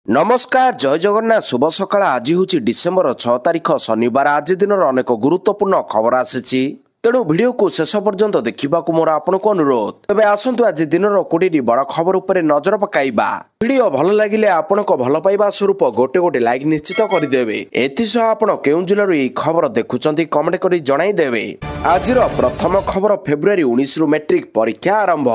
नमस्कार जय जगन्नाथ शुभ सकाळ आज हूँ डिसेम्बर 6 तारिख शनिवार आज दिन अनेक गुरुत्वपूर्ण खबर आसी तेणु भिडियो को शेष पर्यंत देखा मोर आपन को अनुरोध तेज आसतु आज दिन 20 बड़ खबर उपर नजर पकाइबा भिडियो भल लगिले आपण को भल पाइबा स्वरूप गोटे गोटे लाइक निश्चित करदेवे एथिसह आपण केउं जिल्लारू ई खबर देखुचंती कमेंट करी जणाइदेवे। आज प्रथम खबर फेब्रुआरी 19 रु मैट्रिक परीक्षा आरंभ।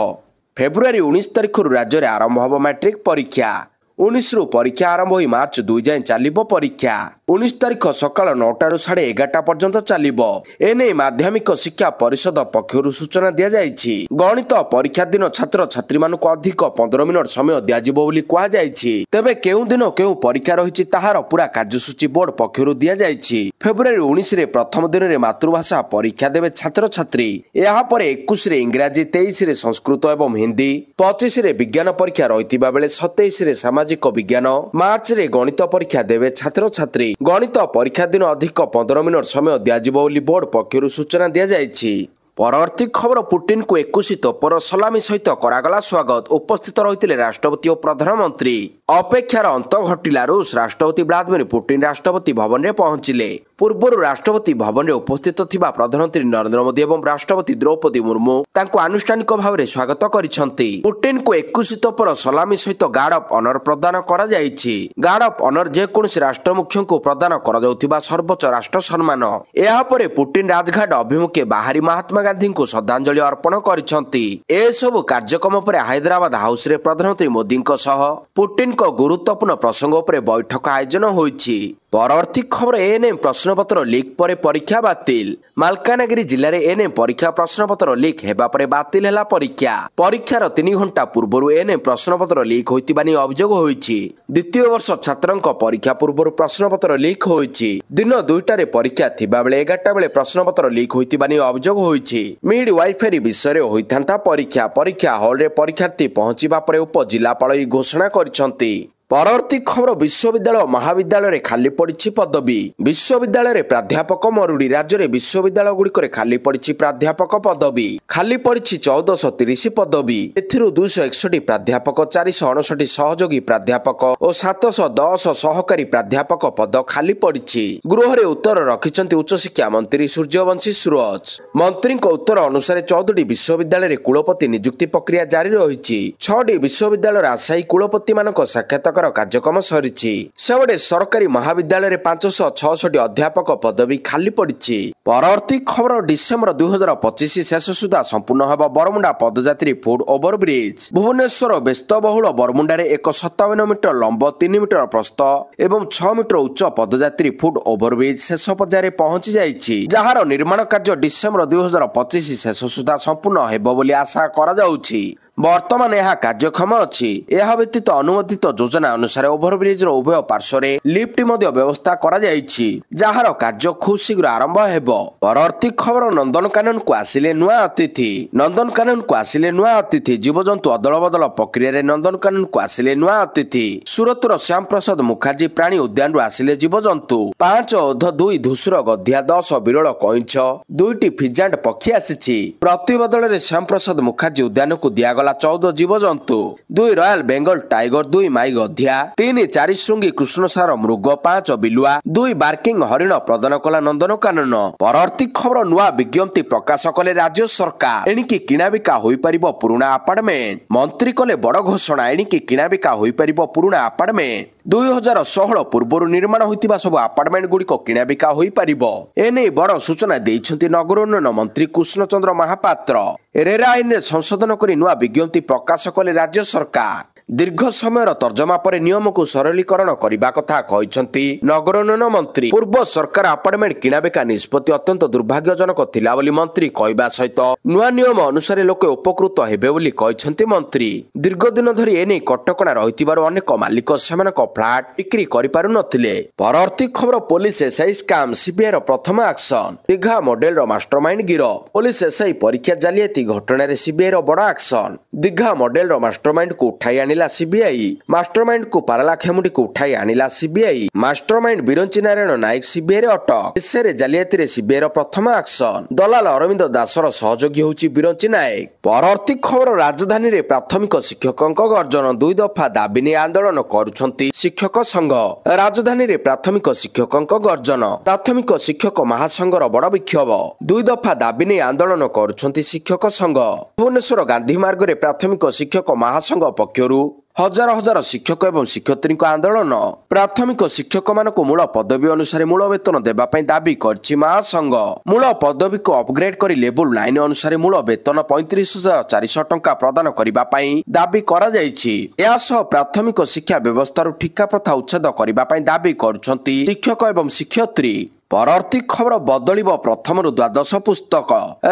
फेब्रुआरी 19 तारिख राज्य में आरंभ होब मैट्रिक परीक्षा। 19 रु परीक्षा आरंभ हो मार्च 2 जाए चलिबो परीक्षा। 19 तारिख सकाळ 9टा रु 11:30 पर्यंत चलिबो। एने माध्यमिक शिक्षा परिषद पक्षरु सूचना दिया जायछि। गणित परीक्षा दिन छात्र छात्री मानक अधिक 15 मिनिट समय दिया जिवो बोली कहा जायछि। तबे केउ दिन केउ परीक्षा रहिछि ताहार पूरा कार्यसूची बोर्ड पक्षरु दिया जायछि। फेब्रुआरी 19 रे प्रथम दिन रे मातृभाषा परीक्षा देबे छात्र छात्री। एहा परे 21 रे इंग्रजी, 23 रे संस्कृत एवं हिंदी, 25 रे विज्ञान परीक्षा रहितिबा बेले 27 रे सामाजिक विज्ञान, मार्च रे गणित परीक्षा देबे छात्र छात्री। गणित परीक्षा दिन अधिक 15 मिनिट समय दियाजिबो बोली बोर्ड पक्षरु सूचना दिया जायछि। परवर्ती खबर पुटिन को 21 तोपर सलामी सहित करागला स्वागत। उपस्थित रहिथिले राष्ट्रपति और प्रधानमंत्री। अपेक्षार अंत घटिला रूस राष्ट्रपति व्लादिमीर पुटिन राष्ट्रपति भवन में पहुंचिले। पूर्व राष्ट्रपति भवन में उपस्थित थिबा प्रधानमंत्री नरेंद्र मोदी एवं राष्ट्रपति द्रौपदी मुर्मू तांको आनुष्ठानिक भाव में स्वागत करिसंती। पुटिन को 21 तोपर सलामी सहित गार्ड ऑफ ऑनर प्रदान करा जायछि। गार्ड ऑफ ऑनर जेकोसी राष्ट्र मुख्य को प्रदान करा जाउथिबा सर्वोच्च राष्ट्र सम्मान। एहा परे पुटिन राजघाट अभिमुखे बाहरी महात्मा गांधी को श्रद्धांजलि अर्पण करिसंती। ए सब कार्यक्रम पर हैदराबाद हाउस रे प्रधानमंत्री मोदी सह पुटिन को गुरुत्वपूर्ण प्रसंग पर बैठक आयोजन होईछि। परवर्ती खबर एएनएम प्रश्नपत्र लीक पर परीक्षा बातिल। मालकानगिरी जिले में एएनएम परीक्षा प्रश्नपत्र लीक हेबा परे बातिल हैला परीक्षा। परीक्षार 3 घंटा पूर्व एएनएम प्रश्नपत्र लीक होइतिबा नि अभियोग होईछि। द्वितीय वर्ष छात्रंक परीक्षा पूर्व प्रश्नपत्र लीक होईछि। दिन 2टा रे परीक्षा थिबा बेले 11टा बेले प्रश्नपत्र लीक होइतिबा नि अभियोग होईछि। मिड वाइफाई विषय होइथांता परीक्षा हॉल रे परीक्षार्थी पहुंचीबा परे उप जिलापाल घोषणा करिसंती। परवर्ती खबर विश्वविद्यालय महाविद्यालय रे खाली पड़ी पदवी। विश्वविद्यालय रे प्राध्यापक मरुड़ी। राज्य में विश्वविद्यालय गुड़िक खाली पड़ी प्राध्यापक पदवी। खाली पड़ी 1430 पदवी। एथिरु 261 प्राध्यापक, 459 सहयोगी प्राध्यापक और 710 सहकारी प्राध्यापक पद खाली पड़ी। गृह रे उत्तर रखिछंती उच्च शिक्षा मंत्री सूर्यवंशी सूरज। मंत्री उत्तर अनुसार 14टी विश्वविद्यालय रे कुलपति नियुक्ति प्रक्रिया जारी रही। 6टी विश्वविद्यालय आशायी कुलपति मानक साक्षात कार्यक्रम सरीछि। सेबडे सरकारी महाविद्यालय रे 566 अध्यापक पदवी खाली पड़ी। परवर्ती खबर डिसेम्बर 2025 शेष सुधा संपूर्ण होगा बरमुंडा पदयात्री फुट ओवरब्रिज। भुवनेश्वर व्यस्तबहुल बरमुंडा रे 57 मीटर लंब, 3 मीटर प्रस्थ एवं 6 मीटर उच्च पदयात्री फुट ओवरब्रिज शेष पर्याय पहुंची जाइछि। जहार निर्माण कार्य डिसेम्बर 2025 शेष सुधा संपूर्ण हेबो बोली आशा करा जाउछि। वर्तमान यह कार्यक्षम अच्छी। यह व्यतीत अनुमोदित योजना अनुसार ओभरब्रिज उभय पार्श्व में लिफ्ट व्यवस्था करा जायछि। जहार कार्य खूब शीघ्र आरंभ हेबो। परवर्ती खबर नंदनकानन को आसिले नुआ अतिथि। नंदनकानन को आसिले नुआ अतिथि। जीवजंतु अदल बदल प्रक्रिया नंदनकानन को आसिले नुआ अतिथि। सूरतर श्याम प्रसाद मुखर्जी प्राणी उद्यान रु आसिले जीवजंतु। 5 ओध 2 धूसर गधिया, 10 बिरल कइंछ, 2टी फिजांट पक्षी आसिछि। प्रतिबदल रे श्याम प्रसाद मुखर्जी उद्यान को दिया 14 जीवजंतु, 2 रॉयल बेंगल टाइगर, 2 माई गधिया, 3 4 श्रृंगी कृष्णसार मृग, 5 बिलुआ, 2 बार्किंग हरिण प्रदान कला नंदनकानन। परवर्ती खबर नुआ विज्ञप्ति प्रकाश कले राज्य सरकार। एणिकी किणाबिका होई परिबो पुराना अपार्टमेंट। मंत्री कले बड़ घोषणा। एणिकी किणाबिका होई परिबो पुराना अपार्टमेंट। 2016 पूर्व निर्माण होइतिबा सब अपार्टमेंट गुड़िक किणाबिका होई परिबो। एने बड़ सूचना देइछंती नगर उन्नयन मंत्री कृष्णचंद्र महापात्र। रेरा आईन संशोधन करी नुआ विज्ञप्ति प्रकाश कले राज्य सरकार। दीर्घ समय तर्जमा पर नियम को सरलीकरण करने कथा कहते नगर उन्नयन मंत्री। पूर्व सरकार अपार्टमेंट किणाबिका निष्पत्ति अत्यंत दुर्भाग्यजनक थिला बोली मंत्री कहवा सहित नुआ नियम अनुसार लोके उपकृत हेबे बोली कहते मंत्री। दीर्घ दिन धरी एने कटकणा रहितिबारु अनेक मालिक सेमानक फ्लैट बिक्री करि पारु नथिले। परवर्ती खबर पुलिस एसआई स्कैम। सीबीआई प्रथम एक्शन। दीघा मॉडल मास्टरमाइंड गिरफ। पुलिस एसआई परीक्षा जालियाती घटना रे सीबीआई बड़ एक्शन। दीघा मॉडल मास्टरमाइंड को उठाई आनी ଆଣିଲା ସିବିଆଇ। ମାଷ୍ଟରମାଇଣ୍ଡ କୁ ପାରଳାଖେମୁଣ୍ଡିକୁ ଉଠାଇ ଆଣିଲା ସିବିଆଇ। ମାଷ୍ଟରମାଇଣ୍ଡ ବିରଞ୍ଚି ନାରାୟଣ ନାୟକ ସିବିଆଇରେ ଅଟକ। ଦେଶରେ ଜାଲିଆତିରେ ସିବିଆଇର ପ୍ରଥମ ଆକ୍ସନ। ଦଲାଲ ଅରବିନ୍ଦ ଦାସର ସହଯୋଗୀ ହେଉଛି ବିରଞ୍ଚି ନାୟକ। ପରବର୍ତ୍ତୀ ଖବର ରାଜଧାନୀରେ ପ୍ରାଥମିକ ଶିକ୍ଷକଙ୍କ ଗର୍ଜନ। 2 ଦଫା ଦାବି ନେଇ ଆନ୍ଦୋଳନ କରୁଛନ୍ତି ଶିକ୍ଷକ ସଂଘ। ରାଜଧାନୀରେ ପ୍ରାଥମିକ ଶିକ୍ଷକଙ୍କ ଗର୍ଜନ। ପ୍ରାଥମିକ ଶିକ୍ଷକ ମହାସଂଘର ବଡ଼ ବିକ୍ଷୋଭ। 2 ଦଫା ଦାବି ନେଇ ଆନ୍ଦୋଳନ କରୁଛନ୍ତି ଶିକ୍ଷକ ସଂଘ। ଭୁବନେଶ୍ୱର ଗାନ୍ଧୀ ମାର୍ଗରେ ପ୍ରାଥମିକ ଶିକ୍ଷକ ମହାସଂଘ ପକ୍ଷରୁ ହଜାର ହଜାର ଶିକ୍ଷକ ଏବଂ ଶିକ୍ଷୟିତ୍ରୀଙ୍କ ଆନ୍ଦୋଳନ। ପ୍ରାଥମିକ ଶିକ୍ଷକମାନଙ୍କୁ ମୂଳ ପଦବୀ ଅନୁସାରେ ମୂଳ ବେତନ ଦେବା ପାଇଁ ଦାବି କରିଛି ମହାସଂଘ। ମୂଳ ପଦବୀକୁ ଅପଗ୍ରେଡ୍ କରି ଲେବୁଲ 9 ଅନୁସାରେ ମୂଳ ବେତନ 35,400 ଟଙ୍କା ପ୍ରଦାନ କରିବା ପାଇଁ ଦାବି କରାଯାଇଛି। ଏହାସହ ପ୍ରାଥମିକ ଶିକ୍ଷା ବ୍ୟବସ୍ଥାରୁ ଠିକା ପ୍ରଥା ଉଚ୍ଛେଦ କରିବା ପାଇଁ ଦାବି କରୁଛନ୍ତି ଶିକ୍ଷକ ଏବଂ ଶିକ୍ଷୟିତ୍ରୀ। ପରବର୍ତ୍ତୀ ଖବର ବଦଳିବ ପ୍ରଥମରୁ ଦ୍ୱାଦଶ ପୁସ୍ତକ।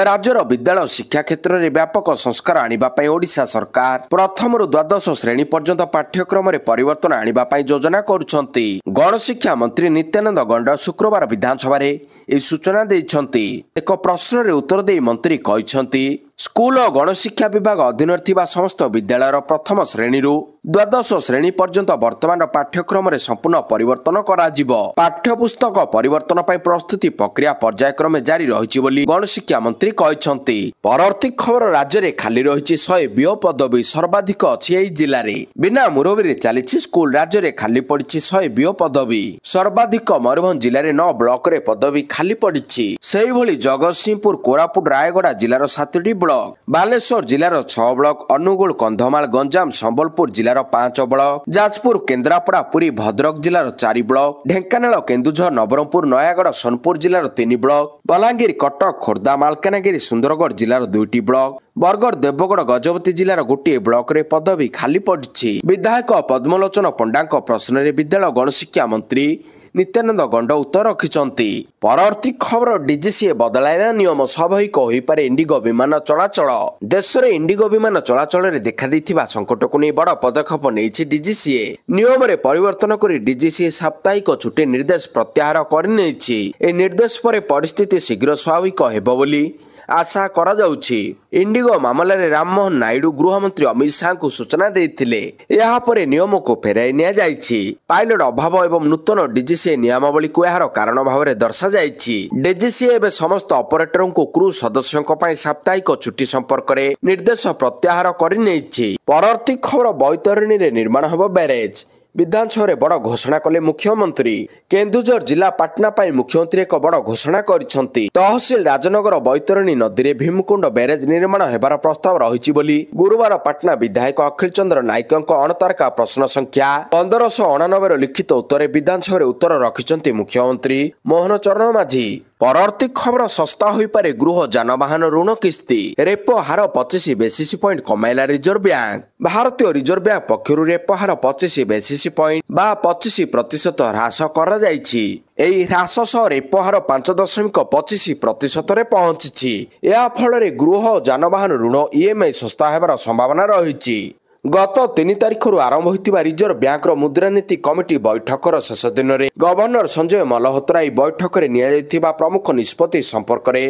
ରାଜ୍ୟର ବିଦ୍ୟାଳୟ ଶିକ୍ଷା କ୍ଷେତ୍ରରେ ବ୍ୟାପକ ସଂସ୍କାର ଆଣିବା ପାଇଁ ଓଡ଼ିଶା ସରକାର ପ୍ରଥମରୁ ଦ୍ୱାଦଶ ଶ୍ରେଣୀ ପର୍ଯ୍ୟନ୍ତ ପାଠ୍ୟକ୍ରମରେ ପରିବର୍ତ୍ତନ ଆଣିବା ପାଇଁ ଯୋଜନା କରୁଛନ୍ତି। ଗଣଶିକ୍ଷା ମନ୍ତ୍ରୀ ନିତ୍ୟାନନ୍ଦ ଗଣ୍ଡ ଶୁକ୍ରବାର ବିଧାନସଭାରେ ଏହି ସୂଚନା ଦେଇଛନ୍ତି। ଏକ ପ୍ରଶ୍ନରେ ଉତ୍ତର ଦେଇ ମନ୍ତ୍ରୀ କହିଛନ୍ତି, ସ୍କୁଲ ଓ ଗଣଶିକ୍ଷା ବିଭାଗ ଅଧୀନରେ ଥିବା ସମସ୍ତ ବିଦ୍ୟାଳୟର ପ୍ରଥମ ଶ୍ରେଣୀରୁ ଦ୍ୱାଦଶ ଶ୍ରେଣୀ ପର୍ଯ୍ୟନ୍ତ ବର୍ତ୍ତମାନ ପାଠ୍ୟକ୍ରମରେ ସମ୍ପୂର୍ଣ୍ଣ ପରିବର୍ତ୍ତନ କରାଯିବ। ପାଠ୍ୟପୁସ୍ତକ ପରିବର୍ତ୍ତନ ପାଇଁ ପ୍ରସ୍ତୁତି ପ୍ରକ୍ରିୟା ପର୍ଯ୍ୟାୟକ୍ରମେ ଜାରି ରହିଛି ବୋଲି ଗଣଶିକ୍ଷା ମନ୍ତ୍ରୀ କହିଛନ୍ତି। ପରବର୍ତ୍ତୀ ଖବର ରାଜ୍ୟରେ ଖାଲି ରହିଛି 100 ବିଓ ପଦବୀ। ସର୍ବାଧିକ ଅଛି ଏହି ଜିଲ୍ଲାରେ। ବିନା ମୁରବିରେ ଚାଲିଛି ସ୍କୁଲ। ରାଜ୍ୟରେ ଖାଲି ପଡ଼ିଛି 100 ବିଓ ପଦବୀ। ସର୍ବାଧିକ ମୟୂରଭଞ୍ଜ ଜିଲ୍ଲାରେ 9 ବ୍ଲକରେ ପଦବୀ ଖାଲି ପଡ଼ିଛି। ସେହିଭଳି ଜଗତସିଂହପୁର, କୋରାପୁଟ, ରାୟଗଡ଼ା ଜିଲ୍ଲାର 7ଟି ବ୍ଲକ, ବାଲେଶ୍ୱର ଜିଲ୍ଲାର 6 ବ୍ଲକ, ଅନୁଗୁଳ, କନ୍ଧମାଳ, ଗଞ୍ଜାମ, ସମ୍ବଲପୁର ଜିଲ୍ଲାର 5 ବ୍ଲକ, ଯାଜପୁର, କେନ୍ଦ୍ରାପଡ଼ା, ପୁରୀ, ଭଦ୍ରକ ଜିଲ୍ଲାର 4 ବ୍ଲକ, ଢେଙ୍କାନାଳ, କେନ୍ଦୁଝର, ନବରଙ୍ଗପୁର, ନୟାଗଡ଼, ସୋନପୁର ଜିଲ୍ଲାର 3 ବ୍ଲକ, ବଲାଙ୍ଗୀର, କଟକ, ଖୋର୍ଦ୍ଧା, ମାଲକାନଗିରି, ସୁନ୍ଦରଗଡ଼ ଜିଲ୍ଲାର 2ଟି ବ୍ଲକ, ବରଗଡ଼, ଦେବଗଡ଼, ଗଜପତି ଜିଲ୍ଲାର ଗୋଟିଏ ବ୍ଲକରେ ପଦବୀ ଖାଲି ପଡ଼ିଛି। ବିଧାୟକ ପଦ୍ମଲୋଚନ ପଣ୍ଡାଙ୍କ ପ୍ରଶ୍ନରେ ବିଦ୍ୟାଳୟ ଗଣଶିକ୍ଷା ମନ୍ତ୍ରୀ ନିତ୍ୟାନନ୍ଦ ଗଣ୍ଡ ଉତ୍ତର ରଖିଛନ୍ତି। ପରବର୍ତ୍ତୀ ଖବର ଡିଜିସିଏ ବଦଳାଇଲା ନିୟମ। ସ୍ୱାଭାବିକ ହୋଇପାରେ ଇଣ୍ଡିଗୋ ବିମାନ ଚଳାଚଳ। ଦେଶରେ ଇଣ୍ଡିଗୋ ବିମାନ ଚଳାଚଳରେ ଦେଖାଦେଇଥିବା ସଂକଟକୁ ନେଇ ବଡ଼ ପଦକ୍ଷେପ ନେଇଛି ଡିଜିସିଏ। ନିୟମରେ ପରିବର୍ତ୍ତନ କରି ଡିଜିସିଏ ସାପ୍ତାହିକ ଛୁଟି ନିର୍ଦ୍ଦେଶ ପ୍ରତ୍ୟାହାର କରିନେଇଛି। ଏହି ନିର୍ଦ୍ଦେଶ ପରେ ପରିସ୍ଥିତି ଶୀଘ୍ର ସ୍ୱାଭାବିକ ହେବ ବୋଲି ଆଶା କରାଯାଉଛି। ଇଣ୍ଡିଗୋ ମାମଲାରେ ରାମମୋହନ ନାଇଡୁ ଗୃହମନ୍ତ୍ରୀ ଅମିତ ଶାହାଙ୍କୁ ସୂଚନା ଦେଇଥିଲେ। ଏହାପରେ ନିୟମକୁ ଫେରାଇ ନିଆଯାଇଛି। ପାଇଲଟ ଅଭାବ ଏବଂ ନୂତନ ଡିଜିସିଏ ନିୟମାବଳୀକୁ ଏହାର କାରଣ ଭାବରେ ଦର୍ଶାଯାଇଛି। ଡିଜିସିଏ ଏବେ ସମସ୍ତ ଅପରେଟରଙ୍କୁ କ୍ରୁଜ୍ ସଦସ୍ୟଙ୍କ ପାଇଁ ସାପ୍ତାହିକ ଛୁଟି ସମ୍ପର୍କରେ ନିର୍ଦ୍ଦେଶ ପ୍ରତ୍ୟାହାର କରିନେଇଛି। ପରବର୍ତ୍ତୀ ଖବର ବୈତରଣୀରେ ନିର୍ମାଣ ହେବ ବ୍ୟାରେଜ। ବିଧାନସଭାରେ ବଡ଼ ଘୋଷଣା କଲେ ମୁଖ୍ୟମନ୍ତ୍ରୀ। କେନ୍ଦୁଝର ଜିଲ୍ଲା ପାଟନା ପାଇଁ ମୁଖ୍ୟମନ୍ତ୍ରୀ ଏକ ବଡ଼ ଘୋଷଣା କରିଛନ୍ତି। ତହସିଲ ରାଜନଗର ବୈତରଣୀ ନଦୀରେ ଭୀମକୁଣ୍ଡ ବ୍ୟାରେଜ ନିର୍ମାଣ ହେବାର ପ୍ରସ୍ତାବ ରହିଛି ବୋଲି ଗୁରୁବାର ପାଟନା ବିଧାୟକ ଅଖିଳ ଚନ୍ଦ୍ର ନାୟକଙ୍କ ଅଣତାରକା ପ୍ରଶ୍ନ ସଂଖ୍ୟା 1589ର ଲିଖିତ ଉତ୍ତରରେ ବିଧାନସଭାରେ ଉତ୍ତର ରଖିଛନ୍ତି ମୁଖ୍ୟମନ୍ତ୍ରୀ ମୋହନ ଚରଣ ମାଝୀ। ପରବର୍ତ୍ତୀ ଖବର ଶସ୍ତା ହୋଇପାରେ ଗୃହ ଯାନବାହନ ଋଣ କିସ୍ତି। ରେପୋ ହାର 25 ବେସିସ ପଏଣ୍ଟ କମାଇଲା ରିଜର୍ଭ ବ୍ୟାଙ୍କ। ଭାରତୀୟ ରିଜର୍ଭ ବ୍ୟାଙ୍କ ପକ୍ଷରୁ ରେପୋ ହାର 25 ବେସିସ ପଏଣ୍ଟ ବା 25% ହ୍ରାସ କରାଯାଇଛି। ଏହି ହ୍ରାସ ସହ ରେପୋ ହାର 5.25%ରେ ପହଞ୍ଚିଛି। ଏହା ଫଳରେ ଗୃହ ଓ ଯାନବାହନ ଋଣ ଇଏମଆଇ ଶସ୍ତା ହେବାର ସମ୍ଭାବନା ରହିଛି। ଗତ 3 ତାରିଖରୁ ଆରମ୍ଭ ହୋଇଥିବା ରିଜର୍ଭ ବ୍ୟାଙ୍କର ମୁଦ୍ରାନୀତି କମିଟି ବୈଠକର ଶେଷ ଦିନରେ ଗଭର୍ଣ୍ଣର ସଞ୍ଜୟ ମଲ୍ହୋତ୍ରା ଏହି ବୈଠକରେ ନିଆଯାଇଥିବା ପ୍ରମୁଖ ନିଷ୍ପତ୍ତି ସମ୍ପର୍କରେ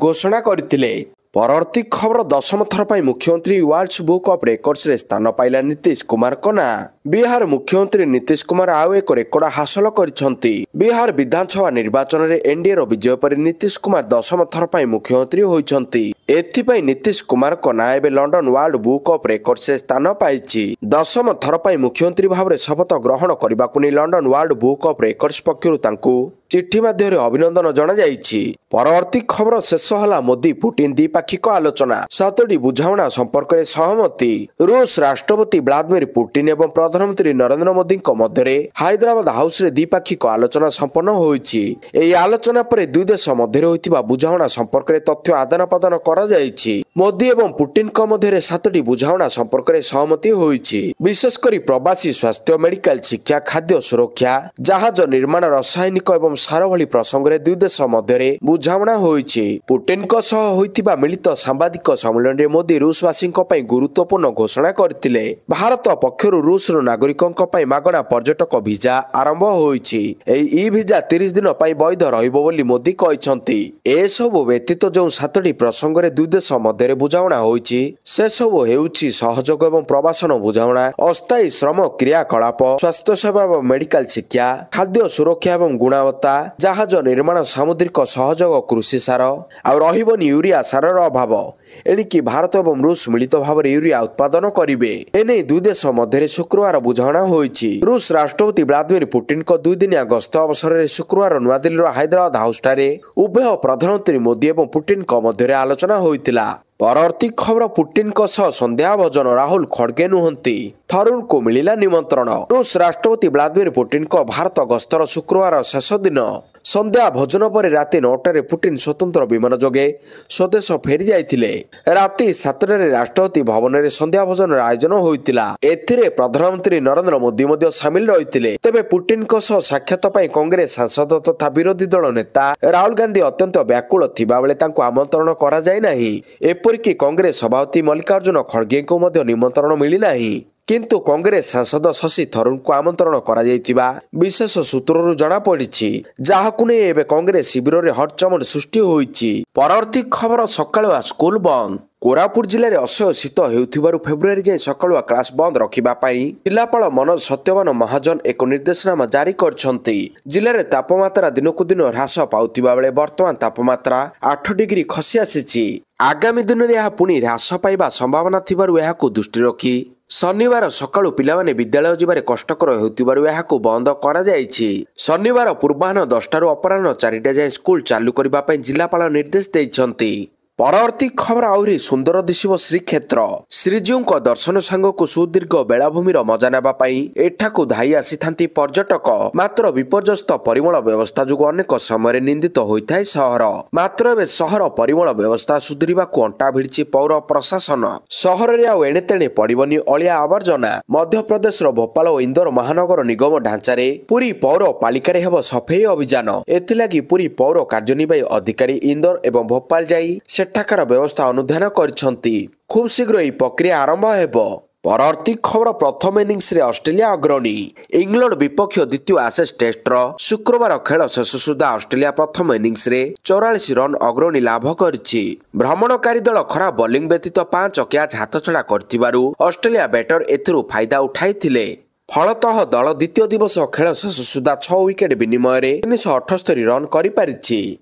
ଘୋଷଣା କରିଥିଲେ। ପରବର୍ତ୍ତୀ ଖବର 10ମ ଥର ପାଇଁ ମୁଖ୍ୟମନ୍ତ୍ରୀ ୱାର୍ଲଡସ୍ ବୁକ୍ ଅଫ୍ ରେକର୍ଡସରେ ସ୍ଥାନ ପାଇଲା ନୀତିଶ କୁମାରଙ୍କ ନାଁ। ବିହାର ମୁଖ୍ୟମନ୍ତ୍ରୀ ନୀତିଶ କୁମାର ଆଉ ଏକ ରେକର୍ଡ ହାସଲ କରିଛନ୍ତି। ବିହାର ବିଧାନସଭା ନିର୍ବାଚନରେ ଏନଡିଏର ବିଜୟ ପରେ ନୀତିଶ କୁମାର 10ମ ଥର ପାଇଁ ମୁଖ୍ୟମନ୍ତ୍ରୀ ହୋଇଛନ୍ତି। ଏଥିପାଇଁ ନୀତିଶ କୁମାରଙ୍କ ନାଁ ଏବେ ଲଣ୍ଡନ ୱାର୍ଲଡ ବୁକ୍ ଅଫ୍ ରେକର୍ଡସରେ ସ୍ଥାନ ପାଇଛି। 10ମ ଥର ପାଇଁ ମୁଖ୍ୟମନ୍ତ୍ରୀ ଭାବରେ ଶପଥ ଗ୍ରହଣ କରିବାକୁ ନେଇ London world book of records ପକ୍ଷରୁ ତାଙ୍କୁ ଚିଠି ମାଧ୍ୟମରେ ଅଭିନନ୍ଦନ ଜଣାଯାଇଛି। ପରବର୍ତ୍ତୀ ଖବର ଶେଷ ହେଲା ମୋଦି ପୁଟିନ ଦ୍ୱିପାକ୍ଷିକ ଆଲୋଚନା। 7ଟି ବୁଝାମଣା ସମ୍ପର୍କରେ ସହମତି। ରୁଷ ରାଷ୍ଟ୍ରପତି ଭ୍ଲାଦିମିର ପୁଟିନ ଏବଂ ପ୍ରଧାନମନ୍ତ୍ରୀ ନରେନ୍ଦ୍ର ମୋଦିଙ୍କ ମଧ୍ୟରେ ହାଇଦ୍ରାବାଦ ହାଉସରେ ଦ୍ୱିପାକ୍ଷିକ ଆଲୋଚନା ସମ୍ପନ୍ନ ହୋଇଛି। ଏହି ଆଲୋଚନା ପରେ ଦୁଇ ଦେଶ ମଧ୍ୟରେ ହୋଇଥିବା ବୁଝାମଣା ସମ୍ପର୍କରେ ତଥ୍ୟ ଆଦାନ ପ୍ରଦାନ କରାଯାଇଛି। ମୋଦି ଏବଂ ପୁଟିନଙ୍କ ମଧ୍ୟରେ 7ଟି ବୁଝାମଣା ସମ୍ପର୍କରେ ସହମତି ହୋଇଛି। ବିଶେଷ କରି ପ୍ରବାସୀ ସ୍ୱାସ୍ଥ୍ୟ, ମେଡିକାଲ, ଶିକ୍ଷା, ଖାଦ୍ୟ ସୁରକ୍ଷା, ଜାହାଜ ନିର୍ମାଣ, ରାସାୟନିକ ଏବଂ ସାର ଭଳି ପ୍ରସଙ୍ଗରେ ଦୁଇ ଦେଶ ମଧ୍ୟରେ ବୁଝାମଣା ହୋଇଛି। ପୁଟିନଙ୍କ ସହ ହୋଇଥିବା ମିଳିତ ସାମ୍ବାଦିକ ସମ୍ମିଳନୀରେ ମୋଦି ରୁଷବାସୀଙ୍କ ପାଇଁ ଗୁରୁତ୍ୱପୂର୍ଣ୍ଣ ଘୋଷଣା କରିଥିଲେ। ଭାରତ ପକ୍ଷରୁ ରୁଷର ନାଗରିକଙ୍କ ପାଇଁ ମାଗଣା ପର୍ଯ୍ୟଟକ ଭିଜା ଆରମ୍ଭ ହୋଇଛି। ଏହି ଇ ଭିଜା 30 ଦିନ ପାଇଁ ବୈଧ ରହିବ ବୋଲି ମୋଦି କହିଛନ୍ତି। ଏସବୁ ବ୍ୟତୀତ ଯେଉଁ 7ଟି ପ୍ରସଙ୍ଗରେ ଦୁଇ ଦେଶ ମଧ୍ୟରେ ବୁଝାମଣା ହୋଇଛି ସେସବୁ ହେଉଛି ସହଯୋଗ ଏବଂ ପ୍ରବାସନ ବୁଝାମଣା, ଅସ୍ଥାୟୀ ଶ୍ରମ କ୍ରିୟାକଳାପ, ସ୍ୱାସ୍ଥ୍ୟସେବା ଏବଂ ମେଡିକାଲ ଶିକ୍ଷା, ଖାଦ୍ୟ ସୁରକ୍ଷା ଏବଂ ଗୁଣବତ୍ତା, ଜାହାଜ ନିର୍ମାଣ, ସାମୁଦ୍ରିକ ସହଯୋଗ, କୃଷି ସାର, ଆଉ ରହିବନି ୟୁରିଆ ସାରର ଅଭାବ। ଏଣିକି ଭାରତ ଏବଂ ରୁଷ ମିଳିତ ଭାବରେ ୟୁରିଆ ଉତ୍ପାଦନ କରିବେ। ଏନେଇ ଦୁଇ ଦେଶ ମଧ୍ୟରେ ଶୁକ୍ରବାର ବୁଝାମଣା ହୋଇଛି। ରୁଷ ରାଷ୍ଟ୍ରପତି ଭ୍ଲାଦିମିର ପୁଟିନଙ୍କ 2 ଦିନିଆ ଗସ୍ତ ଅବସରରେ ଶୁକ୍ରବାର ନୂଆଦିଲ୍ଲୀର ହାଇଦ୍ରାବାଦ ହାଉସଠାରେ ଉଭୟ ପ୍ରଧାନମନ୍ତ୍ରୀ ମୋଦି ଏବଂ ପୁଟିନଙ୍କ ମଧ୍ୟରେ ଆଲୋଚନା ହୋଇଥିଲା। ପରବର୍ତ୍ତୀ ଖବର, ପୁଟିନଙ୍କ ସହ ସନ୍ଧ୍ୟା ଭୋଜନ। ରାହୁଲ ଖଡଗେ ନୁହନ୍ତି, ଥରୁରଙ୍କୁ ମିଳିଲା ନିମନ୍ତ୍ରଣ। ରୁଷ ରାଷ୍ଟ୍ରପତି ଭ୍ଲାଦିମିର ପୁଟିନଙ୍କ ଭାରତ ଗସ୍ତର ଶୁକ୍ରବାର ଶେଷ ଦିନ। ସନ୍ଧ୍ୟା ଭୋଜନ ପରେ ରାତି 9ଟାରେ ପୁଟିନ ସ୍ୱତନ୍ତ୍ର ବିମାନ ଯୋଗେ ସ୍ୱଦେଶ ଫେରି ଯାଇଥିଲେ। ରାତି 7ଟାରେ ରାଷ୍ଟ୍ରପତି ଭବନରେ ସନ୍ଧ୍ୟା ଭୋଜନର ଆୟୋଜନ ହୋଇଥିଲା। ଏଥିରେ ପ୍ରଧାନମନ୍ତ୍ରୀ ନରେନ୍ଦ୍ର ମୋଦି ମଧ୍ୟ ସାମିଲ ରହିଥିଲେ। ତେବେ ପୁଟିନଙ୍କ ସହ ସାକ୍ଷାତ ପାଇଁ କଂଗ୍ରେସ ସାଂସଦ ତଥା ବିରୋଧୀ ଦଳ ନେତା ରାହୁଲ ଗାନ୍ଧୀ ଅତ୍ୟନ୍ତ ବ୍ୟାକୁଳ ଥିବାବେଳେ ତାଙ୍କୁ ଆମନ୍ତ୍ରଣ କରାଯାଇ ନାହିଁ। ଏପରିକି କଂଗ୍ରେସ ସଭାପତି ମଲ୍ଲିକାର୍ଜୁନ ଖଡଗେଙ୍କୁ ମଧ୍ୟ ନିମନ୍ତ୍ରଣ ମିଳିନାହିଁ। କିନ୍ତୁ କଂଗ୍ରେସ ସାଂସଦ ଶଶି ଥରୁରଙ୍କୁ ଆମନ୍ତ୍ରଣ କରାଯାଇଥିବା ବିଶେଷ ସୂତ୍ରରୁ ଜଣାପଡ଼ିଛି, ଯାହାକୁ ନେଇ ଏବେ କଂଗ୍ରେସ ଶିବିରରେ ହଟଚମଟ ସୃଷ୍ଟି ହୋଇଛି। ପରବର୍ତ୍ତୀ ଖବର, ସକାଳୁଆ ସ୍କୁଲ ବନ୍ଦ। କୋରାପୁଟ ଜିଲ୍ଲାରେ ଅସହ୍ୟ ଶୀତ ହେଉଥିବାରୁ ଫେବୃଆରୀ ଯାଏଁ ସକାଳୁଆ କ୍ଲାସ ବନ୍ଦ ରଖିବା ପାଇଁ ଜିଲ୍ଲାପାଳ ମନୋଜ ସତ୍ୟବାନ ମହାଜନ ଏକ ନିର୍ଦ୍ଦେଶନାମା ଜାରି କରିଛନ୍ତି। ଜିଲ୍ଲାରେ ତାପମାତ୍ରା ଦିନକୁ ଦିନ ହ୍ରାସ ପାଉଥିବା ବେଳେ ବର୍ତ୍ତମାନ ତାପମାତ୍ରା 8 ଡିଗ୍ରୀ ଖସି ଆସିଛି। ଆଗାମୀ ଦିନରେ ଏହା ପୁଣି ହ୍ରାସ ପାଇବା ସମ୍ଭାବନା ଥିବାରୁ ଏହାକୁ ଦୃଷ୍ଟିରେ ରଖି ଶନିବାର ସକାଳୁ ପିଲାମାନେ ବିଦ୍ୟାଳୟ ଯିବାରେ କଷ୍ଟକର ହେଉଥିବାରୁ ଏହାକୁ ବନ୍ଦ କରାଯାଇଛି। ଶନିବାର ପୂର୍ବାହ୍ନ 10ଟାରୁ ଅପରାହ୍ନ 4ଟା ଯାଏଁ ସ୍କୁଲ ଚାଲୁ କରିବା ପାଇଁ ଜିଲ୍ଲାପାଳ ନିର୍ଦ୍ଦେଶ ଦେଇଛନ୍ତି। ପରବର୍ତ୍ତୀ ଖବର, ଆହୁରି ସୁନ୍ଦର ଦିଶିବ ଶ୍ରୀକ୍ଷେତ୍ର। ଶ୍ରୀଜୀଉଙ୍କ ଦର୍ଶନ ସାଙ୍ଗକୁ ସୁଦୀର୍ଘ ବେଳାଭୂମିର ମଜା ନେବା ପାଇଁ ଏଠାକୁ ଧାଇ ଆସିଥାନ୍ତି ପର୍ଯ୍ୟଟକ। ମାତ୍ର ବିପର୍ଯ୍ୟସ୍ତ ପରିମଳ ବ୍ୟବସ୍ଥା ଯୋଗୁଁ ଅନେକ ସମୟରେ ନିନ୍ଦିତ ହୋଇଥାଏ ସହର। ମାତ୍ର ଏବେ ସହର ପରିମଳ ବ୍ୟବସ୍ଥା ସୁଧୁରିବାକୁ ଅଣ୍ଟା ଭିଡ଼ିଛି ପୌର ପ୍ରଶାସନ। ସହରରେ ଆଉ ଏଣେତେଣେ ପଡ଼ିବନି ଅଳିଆ ଆବର୍ଜନା। ମଧ୍ୟପ୍ରଦେଶର ଭୋପାଳ ଓ ଇନ୍ଦୋର ମହାନଗର ନିଗମ ଢାଞ୍ଚାରେ ପୁରୀ ପୌର ପାଳିକାରେ ହେବ ସଫେଇ ଅଭିଯାନ। ଏଥିଲାଗି ପୁରୀ ପୌର କାର୍ଯ୍ୟନିର୍ବାହୀ ଅଧିକାରୀ ଇନ୍ଦୋର ଏବଂ ଭୋପାଳ ଯାଇ ସେଠାକାର ବ୍ୟବସ୍ଥା ଅନୁଧ୍ୟାନ କରିଛନ୍ତି। ଖୁବ୍ ଶୀଘ୍ର ଏହି ପ୍ରକ୍ରିୟା ଆରମ୍ଭ ହେବ। ପରବର୍ତ୍ତୀ ଖବର, ପ୍ରଥମ ଇନିଂସରେ ଅଷ୍ଟ୍ରେଲିଆ ଅଗ୍ରଣୀ। ଇଂଲଣ୍ଡ ବିପକ୍ଷ ଦ୍ୱିତୀୟ ଆଶେଷ ଟେଷ୍ଟର ଶୁକ୍ରବାର ଖେଳ ଶେଷ ସୁଦ୍ଧା ଅଷ୍ଟ୍ରେଲିଆ ପ୍ରଥମ ଇନିଂସରେ 44 ରନ୍ ଅଗ୍ରଣୀ ଲାଭ କରିଛି। ଭ୍ରମଣକାରୀ ଦଳ ଖରାପ ବୋଲିଂ ବ୍ୟତୀତ 5 କ୍ୟାଚ୍ ହାତଛଡ଼ା କରିଥିବାରୁ ଅଷ୍ଟ୍ରେଲିଆ ବ୍ୟାଟର ଏଥିରୁ ଫାଇଦା ଉଠାଇଥିଲେ। ଫଳତଃ ଦଳ ଦ୍ୱିତୀୟ ଦିବସ ଖେଳ ଶେଷ ସୁଦ୍ଧା 6 ୱିକେଟ୍ ବିନିମୟରେ 378 ରନ୍ କରିପାରିଛି।